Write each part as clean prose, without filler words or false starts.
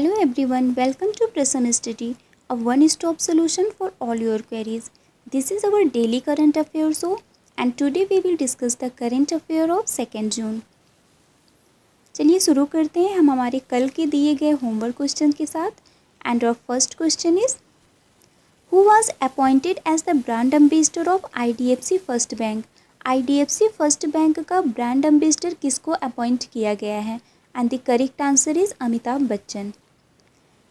Hello everyone, welcome to Prasanna Study, a one-stop solution for all your queries. This is our daily current affairs show and today we will discuss the current affair of 2nd June. चलिए शुरू करते हैं हम हमारे कल के दिए गए होमवर्क क्वेश्चन के साथ. And our first question is who was appointed as the brand ambassador of IDFC first bank. IDFC first bank का ब्रांड एम्बेसडर किसको अपॉइंट किया गया है? And the correct answer is Amitabh Bachchan.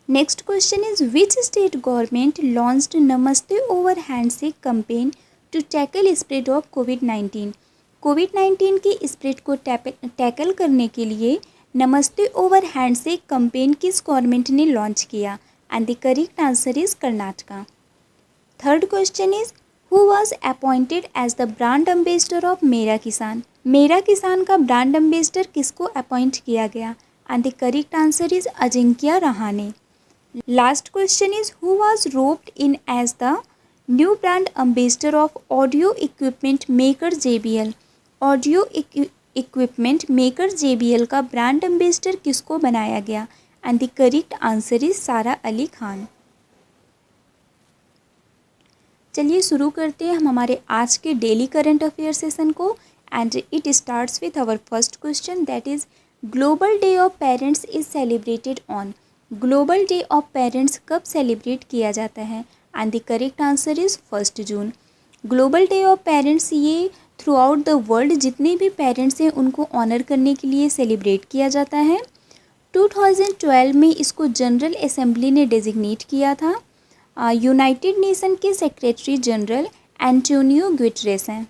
Next question is which state government launched नमस्ते over handshake campaign to tackle spread of कोविड-19. कोविड-19 की spread को tackle करने के लिए नमस्ते ओवर हैंडशेक कैंपेन किस गवर्नमेंट ने लॉन्च किया? And the correct answer is Karnataka. Third question is who was appointed as the brand ambassador of Mera Kisan. मेरा किसान का ब्रांड एम्बेसडर किसको अपॉइंट किया गया? And the correct answer is Ajinkya Rahane. Last question is who was roped in as the new brand ambassador of audio equipment maker JBL. Audio equipment maker JBL का brand ambassador किसको बनाया गया? And the correct answer is Sara Ali Khan. चलिए शुरू करते हैं हम हमारे आज के डेली करंट अफेयर सेशन को. And it starts with our first question that is global day of parents is celebrated on. Global day of parents कब सेलिब्रेट किया जाता है? And the correct answer is 1 June. Global day of parents ये throughout the world जितने भी parents हैं उनको honour करने के लिए सेलिब्रेट किया जाता है. 2012 में इसको जनरल असेंबली ने डेजिग्नेट किया था. यूनाइटेड नेशन के सेक्रेटरी जनरल एंटोनियो गुटेरेस हैं.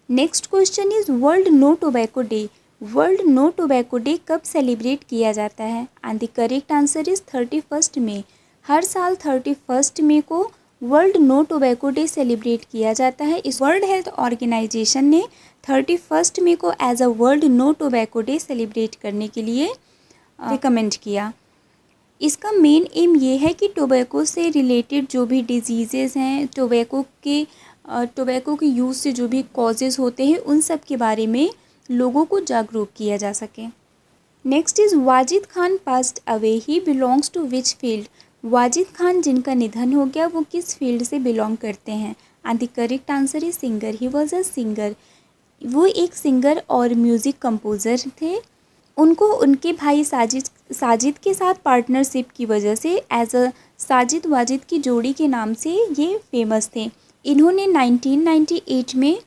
Next question is world no tobacco day. World no tobacco day कब सेलिब्रेट किया जाता है? And the correct answer is 31 मई. हर साल 31 मई को world no tobacco day celebrate किया जाता है. इस वर्ल्ड हेल्थ ऑर्गेनाइजेशन ने 31 मई को as a world no tobacco day celebrate करने के लिए रिकमेंड किया. इसका मेन एम ये है कि टोबैको से रिलेटेड जो भी डिजीज़ेज़ हैं, टोबैको के यूज़ से जो भी कॉजेज़ होते हैं उन सब के बारे में लोगों को जागरूक किया जा सके. Next is Wajid Khan passed away, he belongs to which field. Wajid Khan जिनका निधन हो गया वो किस फील्ड से बिलोंग करते हैं? And the correct answer is singer. He was a singer. वो एक सिंगर और म्यूज़िक कंपोज़र थे. उनको उनके भाई साजिद के साथ पार्टनरशिप की वजह से एज अ साजिद वाजिद की जोड़ी के नाम से ये फेमस थे. इन्होंने 1998 में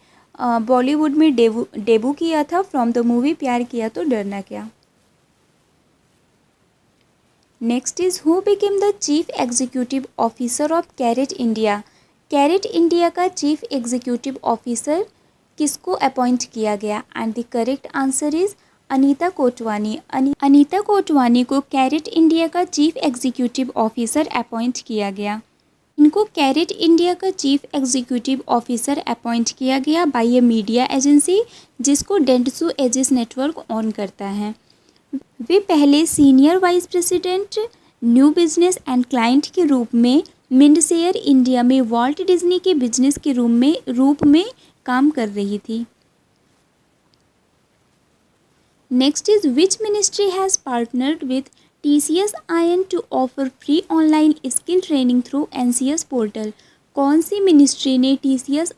बॉलीवुड में डेबू किया था फ्रॉम द मूवी प्यार किया तो डरना क्या. Next is who became the chief executive officer of Carat India. Carat India का चीफ एग्जीक्यूटिव ऑफिसर किसको अपॉइंट किया गया? And the correct answer is Anita Kotwani. Anita Kotwani को कैरेट इंडिया का चीफ एग्जीक्यूटिव ऑफिसर अपॉइंट किया गया. इनको कैरेट इंडिया का चीफ एग्जीक्यूटिव ऑफिसर अपॉइंट किया गया बाय ए मीडिया एजेंसी जिसको डेंटसू एजिस नेटवर्क ऑन करता है. वे पहले senior vice president new business and client के रूप में मिंडशेयर इंडिया में वॉल्ट डिज्नी के बिजनेस के रूप में काम कर रही थी. Next is which ministry has partnered with TCS Ion to offer free online skill training through NCS portal. कौन सी मिनिस्ट्री ने TCS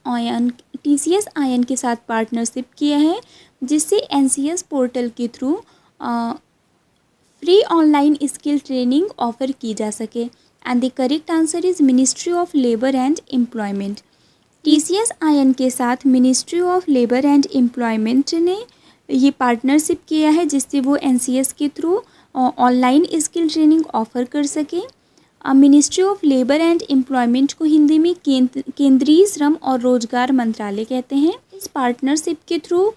Ion के साथ पार्टनरशिप किया है जिससे NCS पोर्टल के through free online skill training offer की जा सके? And the correct answer is ministry of Labour and employment. TCS Ion के साथ ministry of Labour and employment ने ये पार्टनरशिप किया है जिससे वो NCS के through online skill training offer कर सके. Ministry of Labour and employment को हिंदी में केंद्रीय श्रम और रोजगार मंत्रालय कहते हैं. इस पार्टनरशिप के through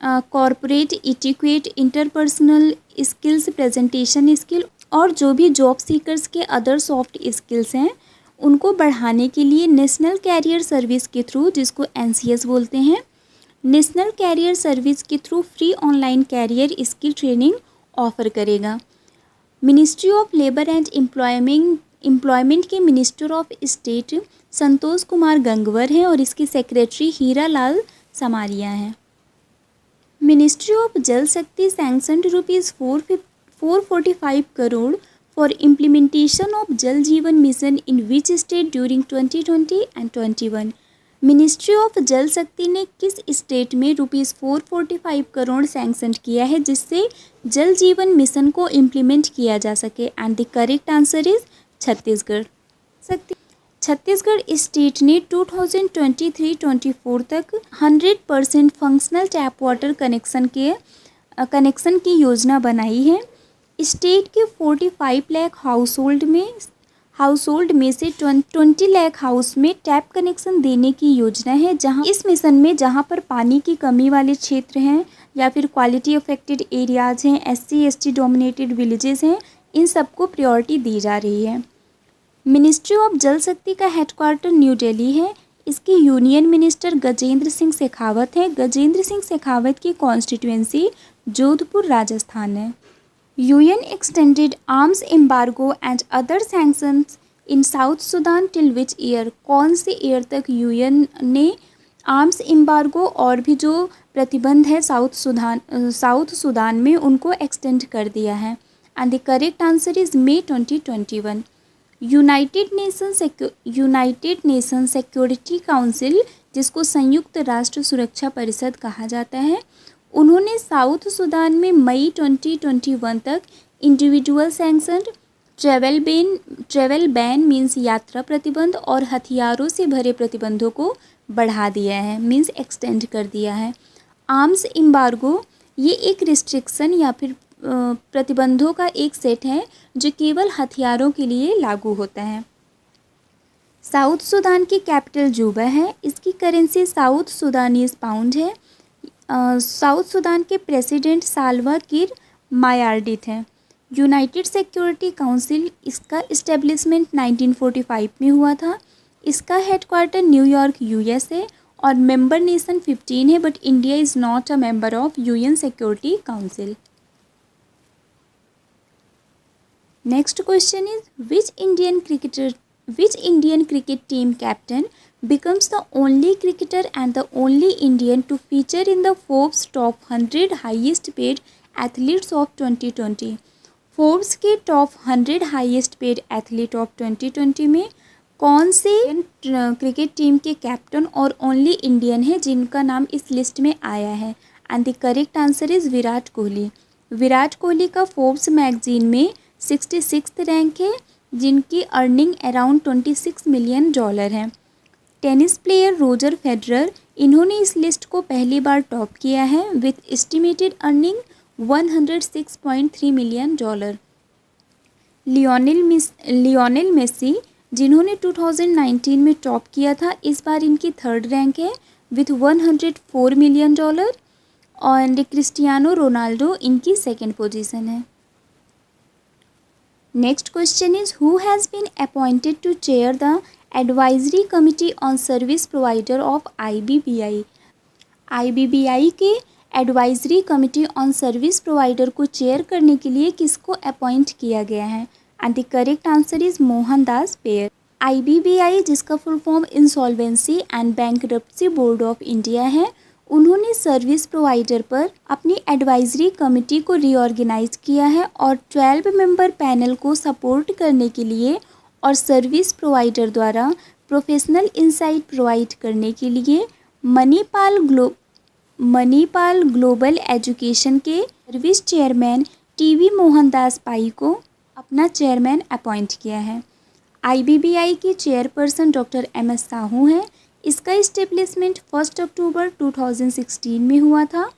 corporate etiquette, interpersonal skills, presentation skill और जो भी जॉब सीकर्स के अदर सॉफ्ट स्किल्स हैं उनको बढ़ाने के लिए नेशनल कैरियर सर्विस के थ्रू, जिसको NCS बोलते हैं, नेशनल कैरियर सर्विस के through free online career skill training offer करेगा. Ministry of Labour and Employment के minister of state Santosh Kumar Gangwar हैं और इसके सेक्रेटरी हीरा लाल समारिया हैं. मिनिस्ट्री ऑफ जल शक्ति sanctioned 445 crore for implementation of Jal Jeevan Mission in which state during 2020 and 21? Ministry of जल शक्ति ने किस स्टेट में ₹445 करोड़ सैंक्शन किया है जिससे जल जीवन मिशन को इम्प्लीमेंट किया जा सके? And the correct answer is Chhattisgarh. Chhattisgarh state ने 2023-24 तक 100% फंक्शनल टैप वाटर कनेक्शन की योजना बनाई है। स्टेट के 45 लाख हाउसहोल्ड में से 20 लाख हाउस में टैप कनेक्शन देने की योजना है। जहां इस मिशन में जहां पर पानी की कमी वाले क्षेत्र हैं या फिर क्वालिटी अफेक्टेड एरियाज हैं, SC/ST डोमिनेटेड विलेजेस हैं, इन सबको प्रायोरिटी दी जा रही है। मिनिस्ट्री ऑफ जल शक्ति का हेडक्वार्टर न्यू दिल्ली है। इसके यूनियन मिनिस्टर गजेंद्र सिंह शेखावत हैं। गजेंद्र सिंह शेखावत की कॉन्स्टिट्यूएंसी जोधपुर राजस्थान है। UN extended arms embargo and other sanctions in South Sudan till which year? कौन से ईयर तक UN ने आर्म्स एम्बार्गो और भी जो प्रतिबंध है साउथ सुदान में उनको एक्सटेंड कर दिया है? And the correct answer is May 2021। United nation security council, जिसको संयुक्त राष्ट्र सुरक्षा परिषद कहा जाता है, उन्होंने साउथ सुदान में मई 2021 तक individual sanction, travel ban means यात्रा प्रतिबंध और हथियारों से भरे प्रतिबंधों को बढ़ा दिया है, मीन्स एक्सटेंड कर दिया है। आर्म्स एम्बार्गो ये एक रिस्ट्रिक्शन या फिर प्रतिबंधों का एक सेट है जो केवल हथियारों के लिए लागू होता है। साउथ सुदान की कैपिटल जूबा है। इसकी करेंसी साउथ सुदानीज पाउंड है। साउथ सुदान के प्रेसिडेंट साल्वा किर मायार्डित हैं। यूनाइटेड सिक्योरिटी काउंसिल, इसका इस्टेब्लिशमेंट 1945 में हुआ था। इसका हेडक्वार्टर न्यूयॉर्क US है और मेंबर नेशन 15 है, but India is not a member of UN security council. Next question is which Indian cricket team captain becomes the only cricketer and the only Indian to feature in the Forbes Top 100 Highest Paid Athletes of 2020? Forbes के top 100 highest paid athlete of 2020 में कौन से cricket team के captain और only Indian है जिनका नाम इस लिस्ट में आया है? And the correct answer is Virat Kohli. Virat Kohli का फोर्ब्स मैगजीन में 66th रैंक है, जिनकी अर्निंग अराउंड $26 मिलियन है। टेनिस प्लेयर रोजर फेडरर, इन्होंने इस लिस्ट को पहली बार टॉप किया है with estimated earning $106.3 million. Lionel Messi, जिन्होंने 2019 में टॉप किया था, इस बार इनकी 3rd रैंक है विथ $104 मिलियन। और क्रिस्टियानो रोनाल्डो इनकी 2nd पोजीशन है। Next question is who has been appointed to chair the advisory committee on service provider of IBBI? IBBI के advisory committee on service provider को chair करने के लिए किसको अपॉइंट किया गया है? And the correct answer is Mohan Das Pai. IBBI, जिसका full form insolvency and bankruptcy board of India है, उन्होंने सर्विस प्रोवाइडर पर अपनी एडवाइजरी कमिटी को रीऑर्गेनाइज किया है और 12 मेंबर पैनल को सपोर्ट करने के लिए और सर्विस प्रोवाइडर द्वारा प्रोफेशनल इंसाइट प्रोवाइड करने के लिए मणिपाल ग्लोबल एजुकेशन के सर्विस चेयरमैन TV मोहनदास पाई को अपना चेयरमैन अपॉइंट किया है। IBBI की चेयरपर्सन डॉक्टर MS साहू हैं। इसका इस्टेब्लिशमेंट 1 अक्टूबर 2016 में हुआ था।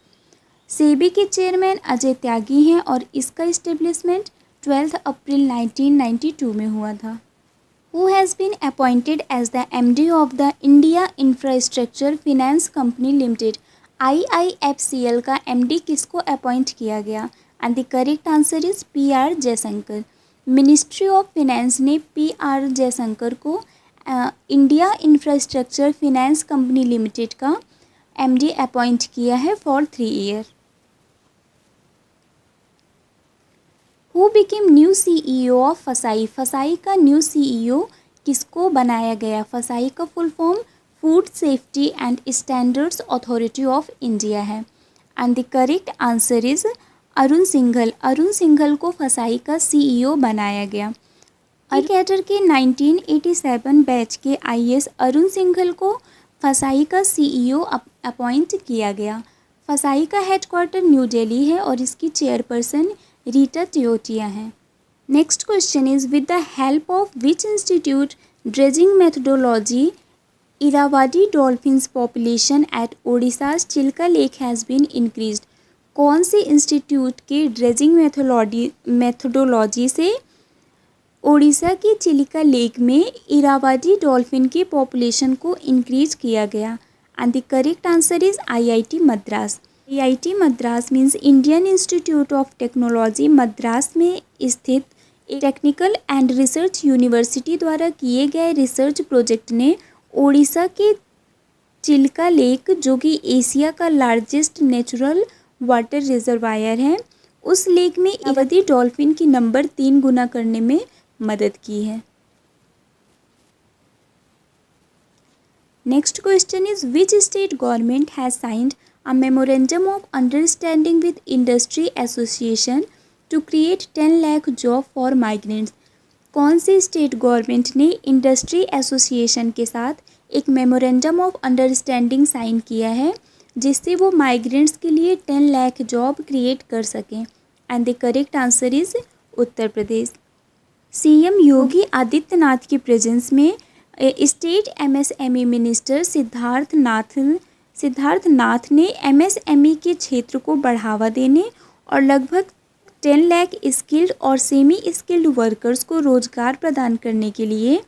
सेबी के चेयरमैन अजय त्यागी हैं और इसका इस्टेब्लिशमेंट 12 अप्रैल 1992 में हुआ था। Who has been appointed as the MD of the India Infrastructure Finance Company Limited? IIFCL का MD किसको अपॉइंट किया गया? And the correct answer is PR Jaishankar. Ministry of finance ने PR जयशंकर को India infrastructure finance company limited का MD appoint किया है for 3 year. Who became new CEO of फसाई? फसाई का न्यू CEO किसको बनाया गया? फसाई का full form Food Safety and Standards Authority of India है। And the correct answer is Arun Singhal को फसाई का सीईओ बनाया गया। कैडर के 1987 बैच के आईएएस अरुण सिंघल को फसाई का सीईओ अपॉइंट किया गया। फसाई का हेडक्वार्टर न्यू दिल्ली है और इसकी चेयरपर्सन रीटा टियोटिया है। Next question is with the help of which institute dredging methodology Irrawaddy dolphins population at Odisha's Chilika lake has been increased. कौन से इंस्टीट्यूट के ड्रेजिंग मेथडोलॉजी से ओडिशा की चिलिका लेक में इरावादी डॉल्फिन की पॉपुलेशन को इंक्रीज किया गया? And the correct answer is IIT Madras. IIT Madras means Indian institute of technology Madras में स्थित एक टेक्निकल एंड रिसर्च यूनिवर्सिटी द्वारा किए गए रिसर्च प्रोजेक्ट ने ओडिशा के चिल्का लेक, जो कि एशिया का लार्जेस्ट नेचुरल वाटर रिजर्वायर है, उस लेक में इरावदी डॉल्फिन की नंबर 3 गुना करने में मदद की है। Next question is which state government has signed a memorandum of understanding with industry association to create 10 lakh job for migrants. कौन सी स्टेट गवर्नमेंट ने इंडस्ट्री एसोसिएशन के साथ एक मेमोरेंडम ऑफ अंडरस्टैंडिंग साइन किया है जिससे वो माइग्रेंट्स के लिए 10 लाख जॉब क्रिएट कर सकें? And the correct answer is Uttar Pradesh. CM Yogi Adityanath की प्रेजेंस में state MSME minister Siddharth Nath ने एमएसएमई के क्षेत्र को बढ़ावा देने और लगभग 10 लाख स्किल्ड और सेमी स्किल्ड वर्कर्स को रोजगार प्रदान करने के लिए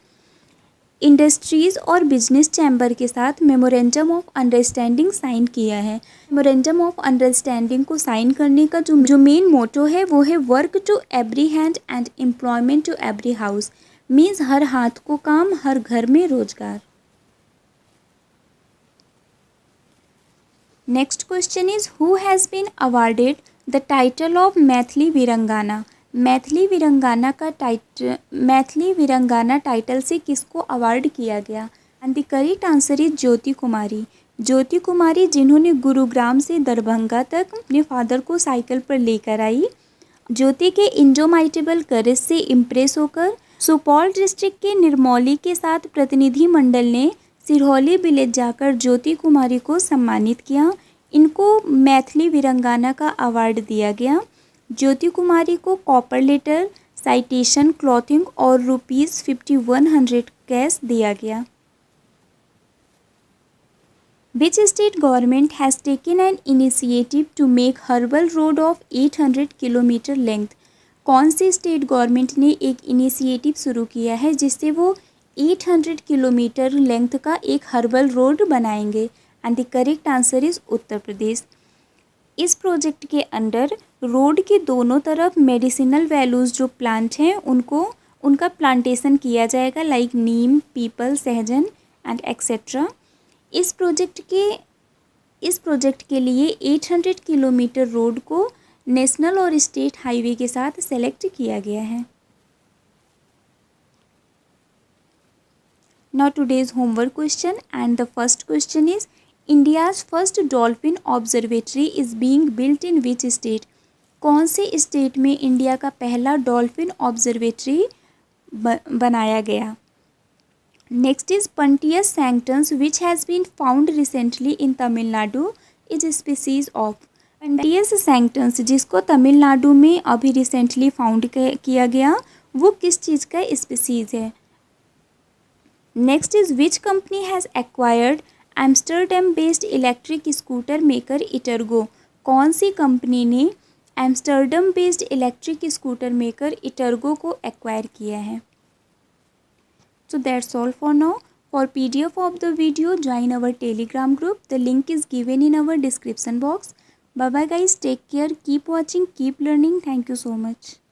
इंडस्ट्रीज़ और बिजनेस चैम्बर के साथ मेमोरेंडम ऑफ अंडरस्टैंडिंग साइन किया है। मेमोरेंडम ऑफ अंडरस्टैंडिंग को साइन करने का जो मेन मोटो है वो है work to every hand and employment to every house, means हर हाथ को काम, हर घर में रोजगार। Next question is who has been awarded the title of Maithili Virangana. Maithili Virangana title से किसको अवार्ड किया गया? And the correct answer is Jyoti Kumari जिन्होंने गुरुग्राम से दरभंगा तक अपने फादर को साइकिल पर लेकर आई। ज्योति के इंडोमाइटेबल करेज से इम्प्रेस होकर सुपौल डिस्ट्रिक्ट के निर्मौली के साथ प्रतिनिधि मंडल ने सिरहौली विलेज जाकर ज्योति कुमारी को सम्मानित किया। इनको मैथिली वीरंगाना का अवार्ड दिया गया। ज्योति कुमारी को कॉपर लेटर, साइटेशन, क्लॉथिंग और ₹5100 कैश दिया गया। Which state government has taken an initiative to make Herbal Road of 800 kilometre length? कौन सी स्टेट गवर्नमेंट ने एक इनिशिएटिव शुरू किया है जिससे वो 800 किलोमीटर लेंथ का एक हर्बल रोड बनाएंगे? And the correct answer is Uttar Pradesh. इस प्रोजेक्ट के अंडर रोड के दोनों तरफ मेडिसिनल वैल्यूज़ जो प्लांट हैं उनका प्लांटेशन किया जाएगा, लाइक नीम, पीपल, सहजन एंड एक्सेट्रा। इस प्रोजेक्ट के लिए 800 किलोमीटर रोड को नेशनल और स्टेट हाईवे के साथ सेलेक्ट किया गया है। Now today's homework question, and the first question is India's first dolphin observatory is being built in which state? कौन से स्टेट में इंडिया का पहला डॉल्फिन ऑब्जर्वेटरी बनाया गया? Next is Puntius sanctus which has been found recently इन Tamil Nadu is species of. Puntius sanctus जिसको तमिलनाडु में अभी रिसेंटली फाउंड किया गया वो किस चीज़ का स्पीसीज है? Next is which company has acquired Amsterdam based electric scooter maker Etergo. कौन सी कंपनी ने Amsterdam based electric scooter maker Etergo को एक्वायर किया है? So that's all for now. For PDF of the video, join our Telegram group. The link is given in our description box. Bye bye guys. Take care. Keep watching. Keep learning. Thank you so much.